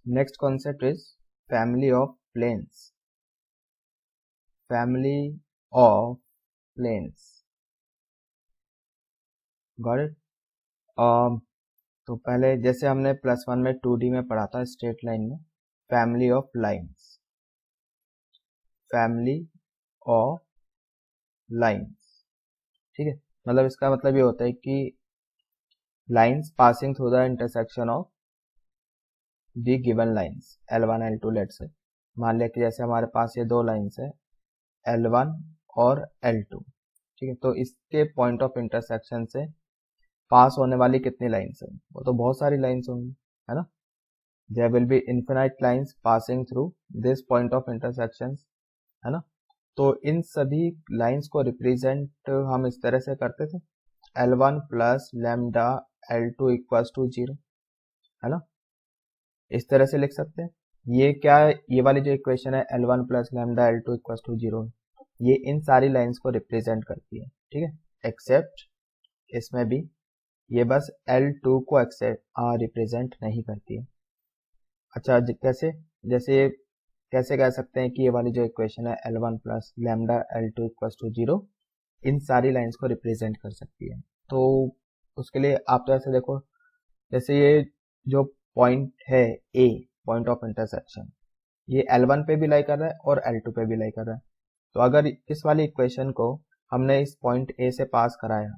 Next concept is family of planes. Family of planes. Got it? तो पहले जैसे हमने +1 में 2D में पढ़ा था स्ट्रेट लाइन में, family of lines, family of lines, ठीक है। मतलब इसका मतलब ये होता है कि lines passing through the intersection of the given lines L1 L2 let's say. मान लिया कि जैसे हमारे पास ये दो लाइंस है L1 और L2, ठीक है। तो इसके पॉइंट ऑफ इंटरसेक्शन से पास होने वाली कितनी लाइंस है? वो तो बहुत सारी लाइंस होंगी, है ना। There will be infinite lines passing through this point of intersection, है ना। तो इन सभी लाइंस को रिप्रेजेंट हम इस तरह से करते थे, L1 plus lambda L2 equals to 0, है ना। इस तरह से लिख सकते हैं। ये क्या है? ये वाली जो इक्वेशन है L1 plus lambda L2 equals to 0, ये इन सारी लाइंस को रिप्रेजेंट करती है, ठीक है। एक्सेप्ट इसमें भी ये बस L2 को रिप्रेजेंट नहीं करती है। अच्छा, कैसे? जैसे कैसे कह सकते हैं कि ये वाली जो इक्वेशन है L1 plus lambda L2 equals to 0 इन सारी लाइंस को रिप्रेजेंट कर सकती है। तो उसके लिए आप तो ऐसे देखो, जैसे ये जो पॉइंट है A, पॉइंट ऑफ इंटरसेक्शन, ये L1 पे भी लाई कर रहा है और L2 पे भी लाई कर रहा है। तो अगर इस वाली इक्वेशन को हमने इस पॉइंट A से पास कराया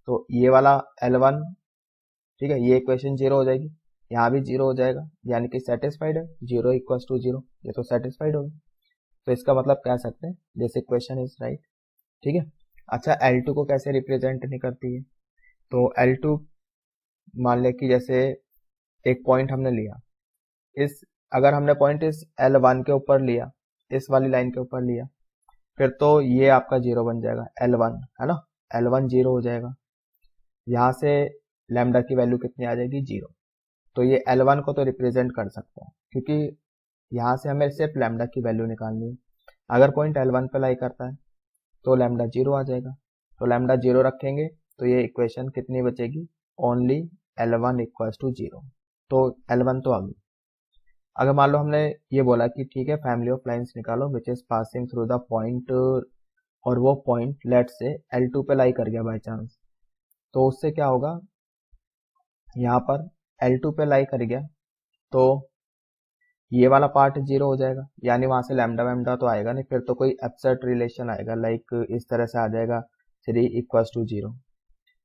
तो ये वाला L1, ठीक है, ये इक्वेशन 0 हो जाएगी, यहाँ भी 0 हो जाएगा, यानी कि सेटिस्फाइड है, 0 इक्वल्स टू 0, ये तो सेटिस्फाइड होगा। तो इसका मतलब कह सकते हैं दिस इक्वेशन इज राइट, ठीक है। अच्छा, L2 को कैसे रिप्रेजेंट नहीं करती है? तो L2 मान लिया कि जैसे एक पॉइंट हमने लिया, इस अगर हमने पॉइंट इस L1 के ऊपर लिया, इस वाली लाइन के ऊपर लिया, फिर तो ये आपका 0 बन जाएगा, L1, है ना। L1 0 हो जाएगा, यहाँ से लैम्डा की वैल्यू कितनी आ जाएगी? 0। तो ये L1 को तो रिप्रेजेंट कर सकता है, क्योंकि यहाँ से हमें सिर्फ लैम्डा की वैल्यू निकालनी है। अगर पॉइंट L1 पे लाई करता है तो लैम्डा 0 आ जाएगा, तो लैम्डा 0 रखेंगे तो ये इक्वेशन कितनी बचेगी? Only L1 equals to 0। तो L1 तो आ गई। अगर मान लो हमने ये बोला कि ठीक है, फैमिली ऑफ लाइंस निकालो विच is passing through the point, और वो पॉइंट लेट से L2 पे लाई कर गया बाय चांस, तो उससे क्या होगा? यहाँ पर L2 पे लाई कर गया तो ये वाला पार्ट 0 हो जाएगा, यानी वहां से लैम्डा वैम्डा तो आएगा नहीं, फिर तो कोई एब्सर्ट रिलेशन आएगा, लाइक इस तरह से आ जाएगा 3 इक्वल्स टू 0।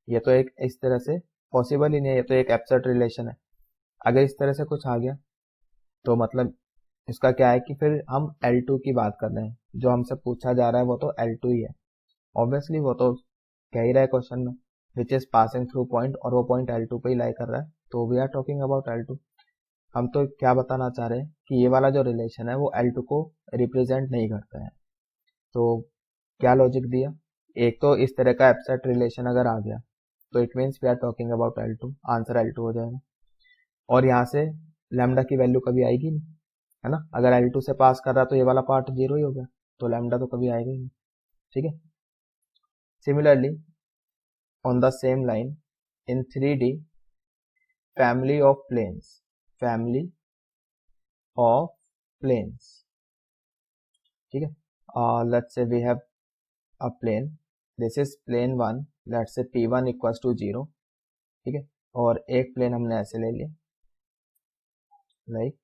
ये तो एक इस तरह से पॉसिबल ही नहीं है, ये तो एक एब्सर्ट रिलेशन है। अगर इस तरह से कुछ आ गया तो मतलब इसका क्या है कि फिर हम L2 की बात कर रहे हैं, जो हमसे पूछा जा रहा है वो तो L2 ही है। ऑब्वियसली वो तो कह ही रहा है क्वेश्चन में, विच इज पासिंग थ्रू पॉइंट, और वो पॉइंट L2 पे ही लाई कर रहा है, तो we are talking about L2। हम तो क्या बताना चाह रहे हैं कि ये वाला जो रिलेशन है वो L2 को रिप्रेजेंट नहीं करता है। तो क्या लॉजिक दिया? एक तो इस तरह का एब्स्ट्रैक्ट रिलेशन अगर आ गया तो it means we are talking about L2, answer L2 हो जाएगा। और यहाँ से लैम्डा की वैल्यू कभी आएगी नहीं, है ना। अगर L2 से पास कर रहा तो ये वाला पार्ट 0 ही हो गया, तो लैम्डा तो कभी आएगा ही नहीं, ठीक है। Similarly on the same line in 3D, family of planes, family of planes, ठीक है। let's say we have a plane, this is plane 1, let's say P1 equals to 0, ठीक है। और एक प्लेन हमने ऐसे ले लिया, लाइक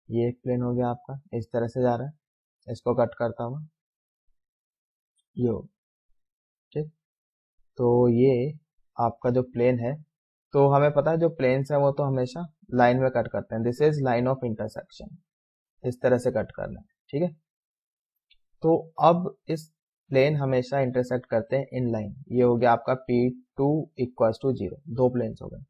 ये एक प्लेन हो गया आपका, इस तरह से जा रहा है, इसको कट करता हुआ ये हो, ठीक। तो ये आपका जो प्लेन है, तो हमें पता है जो प्लेन्स है वो तो हमेशा लाइन में कट करते हैं, this is line of intersection, इस तरह से कट करना है, ठीक है। तो अब इस प्लेन हमेशा इंटरसेक्ट करते हैं इन लाइन, ये हो गया आपका P2 इक्वल्स टू 0, दो प्लेन्स हो गए।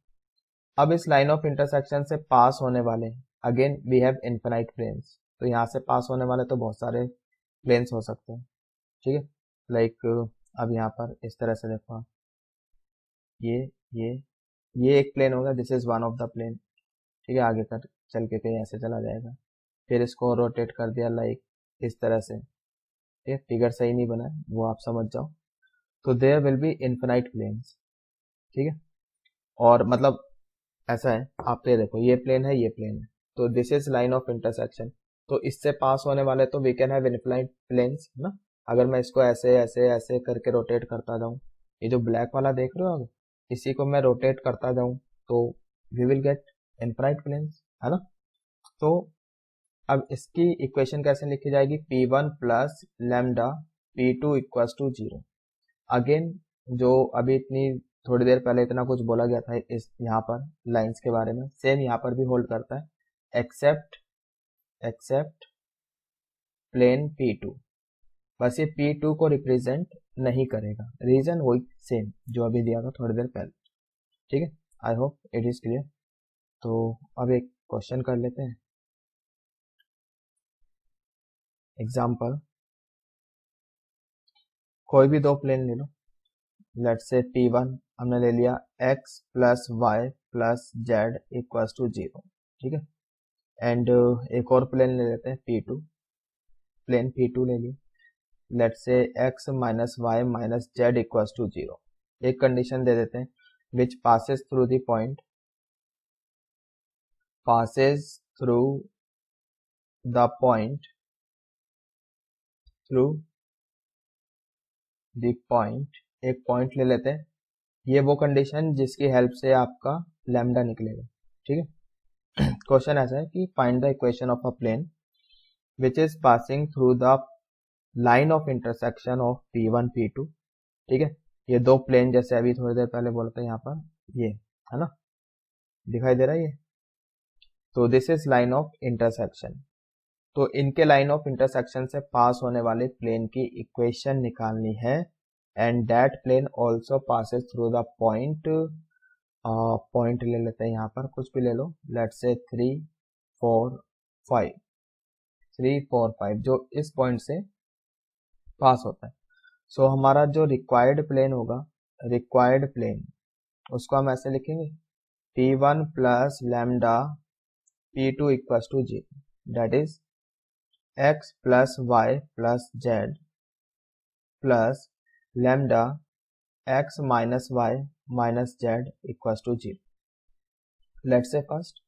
अब इस लाइन ऑफ इंटरसेक्शन से पास होने वाले, again we have infinite planes, तो यहाँ से पास होने वाले तो बहुत सारे प्लेन्स हो सकते हैं, ठीक है। लाइक अब यहाँ पर इस तरह से देखो आप, ये ये ये एक प्लेन होगा, this is one of the plane, ठीक है। आगे कर चल के कहीं ऐसे चला जाएगा, फिर इसको रोटेट कर दिया लाइक इस तरह से, ये फिगर सही नहीं बना है वो आप समझ जाओ। तो there will be infinite planes, ठीक है। और मतलब ऐसा है, आप ये देखो, ये प्लेन है, ये प्लेन है, तो this is line of intersection. तो इससे पास होने वाले तो we can have inclined planes है ना। अगर मैं इसको ऐसे ऐसे ऐसे करके रोटेट करता जाऊं, ये जो ब्लैक वाला देख रहे हो आप, इसी को मैं रोटेट करता जाऊं, तो we will get infinite planes है ना। तो अब इसकी इक्वेशन कैसे लिखी जाएगी, P1 plus lambda P2 equals to 0। Again जो अभी इतनी थोड़ी देर पहले इतना कुछ बोला गया था इस यहाँ पर लाइंस के बारे में, सेम यहाँ पर भी होल्ड करता है, एक्सेप्ट प्लेन P2। बस ये P2 को रिप्रेजेंट नहीं करेगा, रीजन वही सेम जो अभी दिया था थोड़ी देर पहले। ठीक है, आई होप इट इज क्लियर। तो अब एक क्वेश्चन कर लेते हैं, एग्जाम्पल। कोई भी दो प्लेन ले लो, लेट्स से P1 हमने ले लिया x plus Y plus Z equals to 0। ठीक है, एंड एक और प्लेन ले लेते हैं P2, प्लेन P2 ले लिया, let's say x minus Y minus Z equals to 0। एक कंडीशन दे देते हैं, which passes through the point, passes through the point, through the point, एक पॉइंट ले लेते हैं, ये वो कंडीशन जिसकी हेल्प से आपका लैम्डा निकलेगा। ठीक है, क्वेश्चन ऐसा है कि find the equation of a plane which is passing through the line of intersection of P1 P2। ठीक है, ये दो प्लेन जैसे अभी थोड़ी देर पहले बोलते हैं यहाँ पर, ये है ना, दिखाई दे रहा है ये। तो this is line of intersection, तो इनके लाइन ऑफ इंटरसेक्शन से पास होने वाले प्लेन की इक्वेशन निकालनी है, and that plane also passes through the point, point ले लेते हैं यहाँ पर, कुछ भी ले लो, लेट्स से 3 4 5, 3 4 5 जो इस पॉइंट से पास होता है। सो हमारा जो रिक्वायर्ड प्लेन होगा, रिक्वायर्ड प्लेन, उसको हम ऐसे लिखेंगे, P1 plus lambda P2 equals to 0, that is x plus Y plus Z plus lambda x minus Y minus Z equals to 0। Let's say first,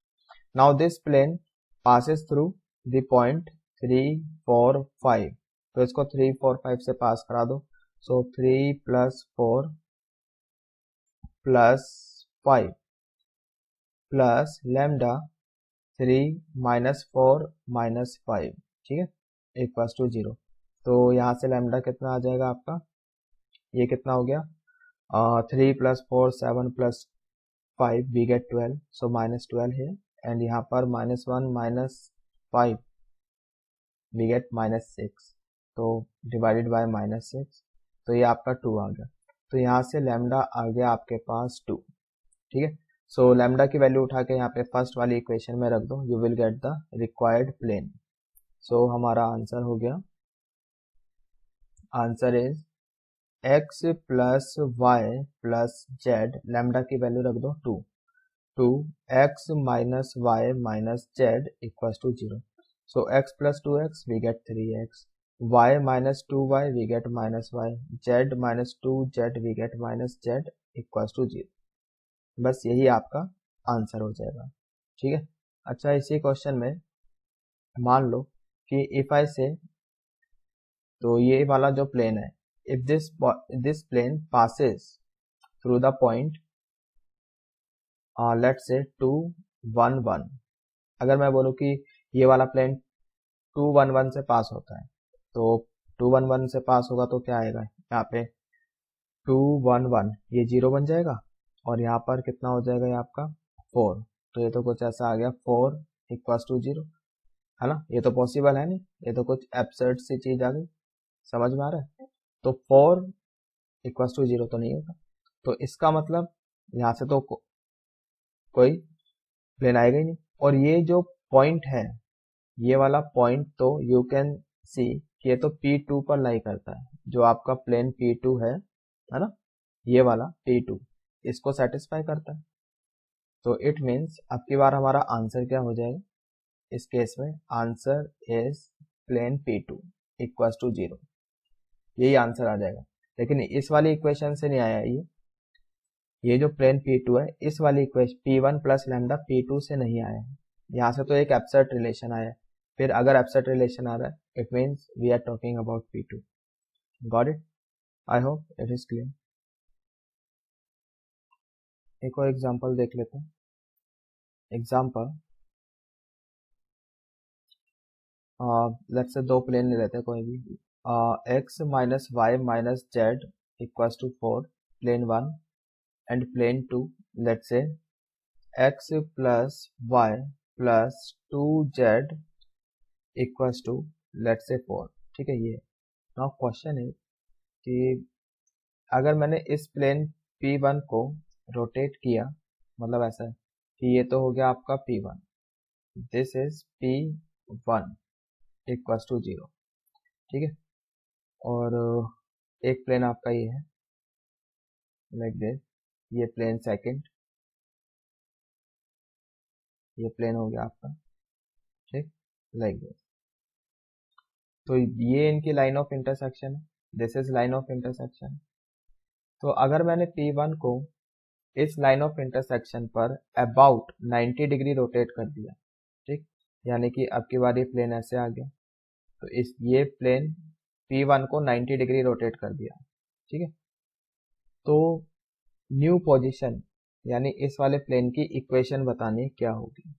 now this plane passes through the point 3 4 5, तो इसको 3 4 5 से पास करा दो। सो 3 plus 4 plus 5 plus lambda 3 minus 4 minus 5, ठीक है, equals to 0। तो यहाँ से लैम्डा कितना आ जाएगा आपका, ये कितना हो गया, 3 plus 4 7 plus 5 we get 12, so minus 12 है, एंड यहाँ पर minus 1 minus 5 we get minus 6, तो डिवाइडेड बाय माइनस 6, तो ये आपका 2 आ गया। तो यहाँ से लैम्डा आ गया आपके पास 2। ठीक है, सो लैम्डा की वैल्यू उठा के यहाँ पे फर्स्ट वाली इक्वेशन में रख दो, you will get the required plane. So हमारा आंसर हो गया, answer is x plus Y plus z, lambda की वैल्यू रख दो 2, 2x minus Y minus Z equals to 0। So x plus 2x we get 3x, y minus 2y we get minus y, z minus 2z we get minus z equals to 0। बस यही आपका answer हो जाएगा। ठीक है, अच्छा इसी question में मान लो कि इफ आई से, तो ये वाला जो प्लेन है, if this plane passes through the point let's say 2 1 1, अगर मैं बोलूँ कि ये वाला प्लेन 2 1 1 से पास होता है, तो 2 1 1 से पास होगा तो क्या आएगा, यहाँ पे 2 1 1 ये 0 बन जाएगा, और यहाँ पर कितना हो जाएगा ये आपका 4, तो ये तो कुछ ऐसा आ गया 4 इक्वल्स टू 0, है ना। ये तो पॉसिबल है नहीं, ये तो कुछ एब्सर्ड सी चीज आ गई, समझ में आ रहा है। तो 4 इक्वल्स टू 0 तो नहीं होगा, तो इसका मतलब यहाँ से तो कोई प्लेन आएगा ही नहीं। और ये जो पॉइंट है, ये वाला पॉइंट, तो यू कैन सी कि ये तो P2 पर लाई करता है, जो आपका प्लेन P2 है ना, ये वाला P2 इसको सेटिस्फाई करता है। तो इट मीन्स अब की बार हमारा आंसर क्या हो जाएगा, इस केस में answer is plane P2 equals to 0, यही आंसर आ जाएगा। लेकिन इस वाली इक्वेशन से नहीं आया ये, ये जो प्लेन P2 है, इस वाली equation P1 plus lambda P2 से नहीं आया है, यहाँ से तो एक एब्सर्ट रिलेशन आया है। फिर अगर एब्सर्ट रिलेशन आ रहा है, it means we are talking about P2। Got it? I hope it is clear. एक और एग्जांपल देख लेते हैं। एग्जांपल, लेट्स से दो प्लेन ले लेते हैं कोई भी, x minus Y minus Z equals to 4, plane 1, and plane 2, let's say x plus Y plus 2z equals to let's say 4। ठीक है, ये नाउ क्वेश्चन है कि अगर मैंने इस प्लेन P1 को रोटेट किया, मतलब ऐसा है कि ये तो हो गया आपका P1, this is P1 equals to 0। ठीक है, और एक प्लेन आपका ये है लाइक दिस, ये प्लेन सेकंड, ये प्लेन हो गया आपका, ठीक, लाइक दिस। तो ये इनकी लाइन ऑफ इंटरसेक्शन है, this is line of intersection. तो अगर मैंने P1 को इस लाइन ऑफ इंटरसेक्शन पर अबाउट 90 डिग्री रोटेट कर दिया, ठीक, यानी कि अब की बार ये प्लेन ऐसे आ गया, तो इस ये प्लेन P1 को 90 डिग्री रोटेट कर दिया। ठीक है, तो न्यू पोजीशन यानी इस वाले प्लेन की इक्वेशन बतानी क्या होगी,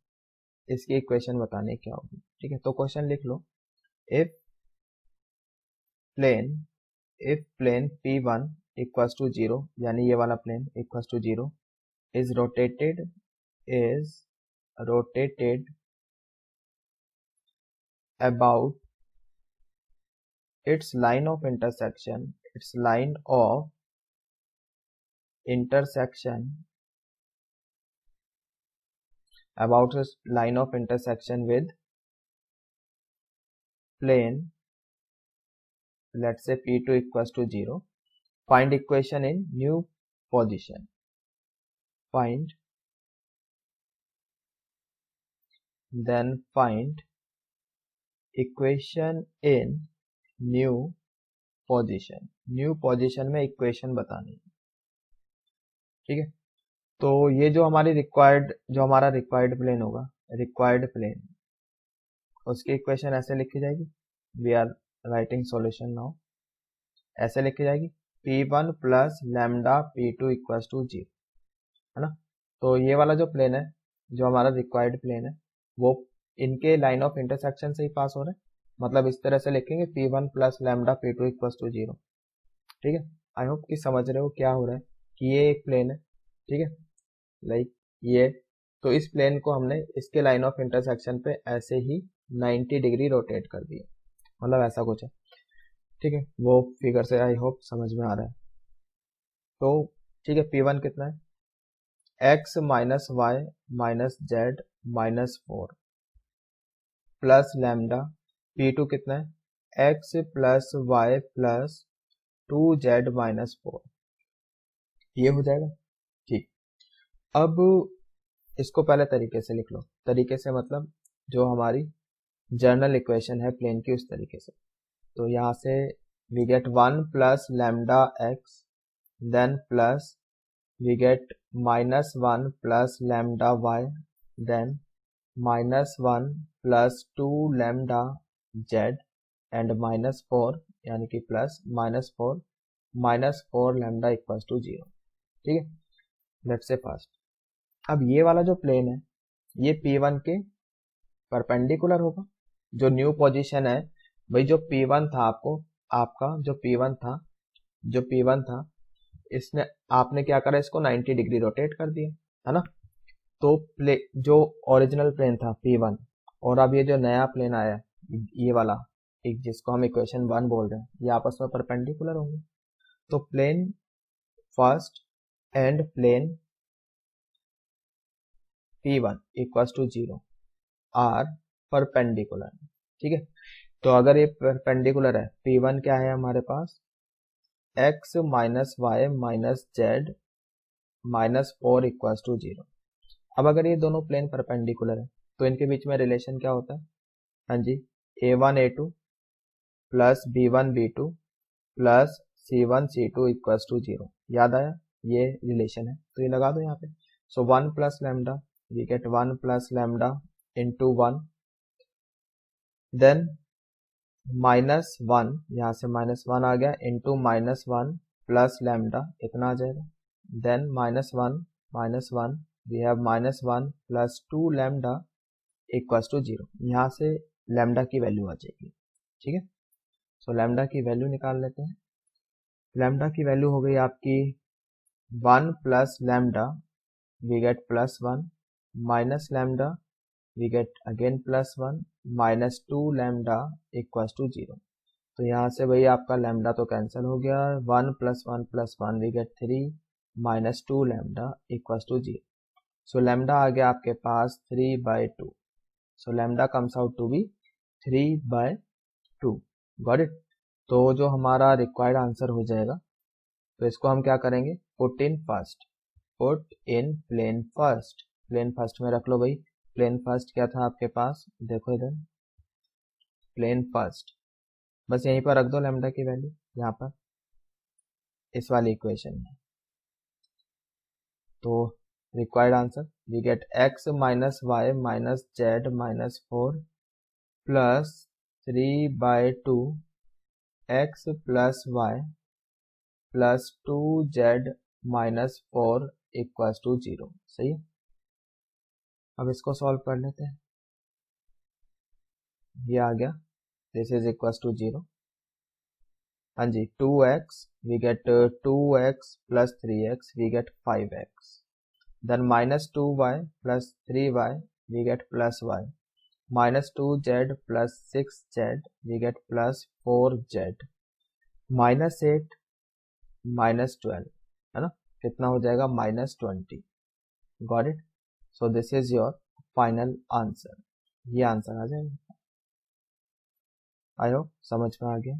इसकी इक्वेशन बतानी क्या होगी। ठीक है, तो क्वेश्चन लिख लो, if plane P1 equals to 0, यानी ये वाला plane equals to 0 is rotated about its line of intersection about its line of intersection with plane, let's say P2 equals to 0, find equation in new position, find equation in new position में equation बतानी है। ठीक है, तो ये जो हमारा required plane होगा, रिक्वायर्ड प्लेन, उसकी इक्वेशन ऐसे लिखी जाएगी, we are writing solution now, ऐसे लिखी जाएगी P1 plus lambda P2 equals to 0, है ना। तो ये वाला जो प्लेन है, जो हमारा रिक्वायर्ड प्लेन है, वो इनके लाइन ऑफ इंटरसेक्शन से ही पास हो रहा है, मतलब इस तरह से लिखेंगे P1 plus lambda P2 equals to 0। ठीक है, आई होप कि समझ रहे हो क्या हो रहा है कि ये एक प्लेन है, ठीक है, लाइक ये, तो इस प्लेन को हमने इसके लाइन ऑफ इंटरसेक्शन पे ऐसे ही 90 डिग्री रोटेट कर दिया, मतलब ऐसा कुछ है। ठीक है, वो फिगर से आई होप समझ में आ रहा है। तो ठीक है, P1 कितना है, x minus Y minus Z minus 4 plus lambda, P2 कितना है, x plus Y plus 2z minus 4, ये हो जाएगा। ठीक, अब इसको पहले तरीके से लिख लो, तरीके से मतलब जो हमारी जनरल इक्वेशन है प्लेन की, उस तरीके से। तो यहाँ से we get 1 plus lambda X, then plus we get minus 1 plus lambda Y, then minus 1 plus 2 lambda Z, and minus 4 यानी कि plus minus 4 lambda equals to 0। ठीक है, लेट्स से फर्स्ट, अब ये वाला जो प्लेन है, ये P1 के परपेंडिकुलर होगा। जो न्यू पोजीशन है भाई, जो P1 था आपका जो P1 था इसने, आपने क्या करा, इसको 90 डिग्री रोटेट कर दिया, है ना। तो जो ओरिजिनल प्लेन था P1, और अब ये जो नया प्लेन आया ये वाला, एक जिसको हम इक्वेशन 1 बोल रहे हैं, ये आपस में परपेंडिकुलर होंगे। तो plane first and plane P1 equals to 0 are perpendicular. ठीक है, तो अगर ये परपेंडिकुलर है, P1 क्या है हमारे पास, x minus Y minus Z minus 4 equals to 0। अब अगर ये दोनों प्लेन परपेंडिकुलर है, तो इनके बीच में रिलेशन क्या होता है, हाँ जी, a1 a2 plus b1 b2 plus c1 c2 equals to 0। याद आया, ये रिलेशन है, तो ये लगा दो यहाँ पे। So 1 plus lambda, we get 1 plus lambda into 1, then -1, यहाँ से -1 आ गया, इंटू -1 प्लस लैम्डा, इतना आ जाएगा, then -1 we have -1 plus 2 lambda equals to 0। यहाँ से लैम्डा की वैल्यू आ जाएगी, ठीक है। सो लैम्डा की वैल्यू निकाल लेते हैं। लैम्डा की वैल्यू हो गई आपकी 1 plus lambda, we get +1, minus lambda, we get again +1, -2 lambda equals to 0। तो यहाँ से भाई आपका लैम्डा तो कैंसिल हो गया, 1 plus 1 plus 1 we get 3, -2 lambda equals to 0। So lambda आ गया आपके पास 3/2। So lambda comes out to be 3/2। Got it. तो जो हमारा रिक्वायर्ड आंसर हो जाएगा, तो इसको हम क्या करेंगे, put in first, put in plane first. Plane first में रख लो भाई। प्लेन फर्स्ट क्या था आपके पास, देखो इधर, प्लेन फर्स्ट बस यहीं पर रख दो लैम्डा की वैल्यू, यहाँ पर इस वाली इक्वेशन में। तो required answer we get x minus Y minus Z minus 4 plus 3/2 x plus Y plus 2z minus 4 equals to 0। सही है। अब इसको सॉल्व कर लेते हैं। ये आ गया, दिस इज इक्वल्स टू 0। हाँ जी, 2x we get 2x plus 3x we get 5x, then -2y plus 3y we get +y, -2z plus 6z we get +4z, -8 -12, है ना, कितना हो जाएगा, -20। Got it. So this is your final answer. ये answer आ जाएगा। I hope समझ में आ गया।